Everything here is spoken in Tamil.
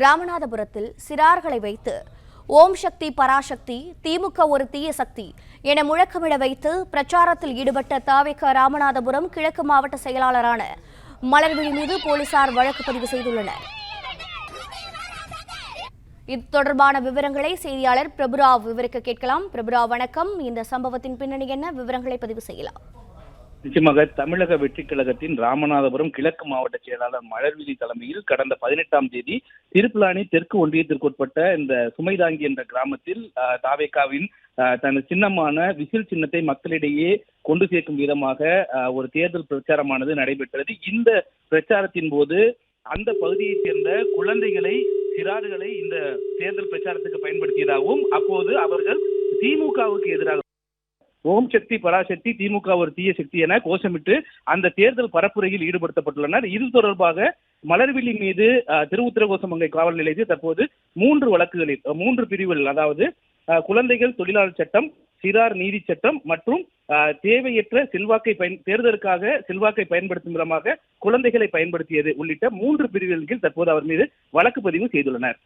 ராமநாதபுரத்தில் சிறார்களை வைத்து ஓம் சக்தி பராசக்தி திமுக ஒரு தீய சக்தி என முழக்கமிட வைத்து பிரச்சாரத்தில் ஈடுபட்ட தாவேக ராமநாதபுரம் கிழக்கு மாவட்ட செயலாளரான மலர்விழி மீது போலீசார் வழக்கு பதிவு செய்துள்ளனர். இது தொடர்பான விவரங்களை செய்தியாளர் பிரபுராவ் விவரிக்க கேட்கலாம். பிரபுராவ் வணக்கம். இந்த சம்பவத்தின் பின்னணி என்ன, விவரங்களை பதிவு செய்யலாம்? நிச்சயமாக தமிழக வெற்றிக் கழகத்தின் ராமநாதபுரம் கிழக்கு மாவட்ட செயலாளர் மலர்விழி தலைமையில் கடந்த 18ஆம் தேதி திருப்புலானி தெற்கு ஒன்றியத்திற்குட்பட்ட இந்த சுமைதாங்கி என்ற கிராமத்தில் தாவேகாவின் தனது சின்னமான விசில் சின்னத்தை மக்களிடையே கொண்டு சேர்க்கும் விதமாக ஒரு தேர்தல் பிரச்சாரமானது நடைபெற்றது. இந்த பிரச்சாரத்தின் போது அந்த பகுதியைச் சேர்ந்த குழந்தைகளை, சிறார்களை இந்த தேர்தல் பிரச்சாரத்துக்கு பயன்படுத்தியதாகவும், அப்போது அவர்கள் திமுகவுக்கு எதிராக ஓம் சக்தி பராசக்தி திமுக ஒரு தீய சக்தி என கோஷமிட்டு அந்த தேர்தல் பரப்புரையில் ஈடுபடுத்தப்பட்டுள்ளனர். இது தொடர்பாக மலர்விழி மீது திருவுத்திரகோசமங்கை காவல் நிலையத்தில் தற்போது 3 வழக்குகளில் 3 பிரிவுகள், அதாவது குழந்தைகள் தொழிலாளர் சட்டம், சிறார் நீதி சட்டம் மற்றும் தேவையற்ற தேர்தலுக்காக செல்வாக்கை பயன்படுத்தும் விதமாக குழந்தைகளை பயன்படுத்தியது உள்ளிட்ட 3 பிரிவுகளில் தற்போது அவர் மீது வழக்கு பதிவு செய்துள்ளனர்.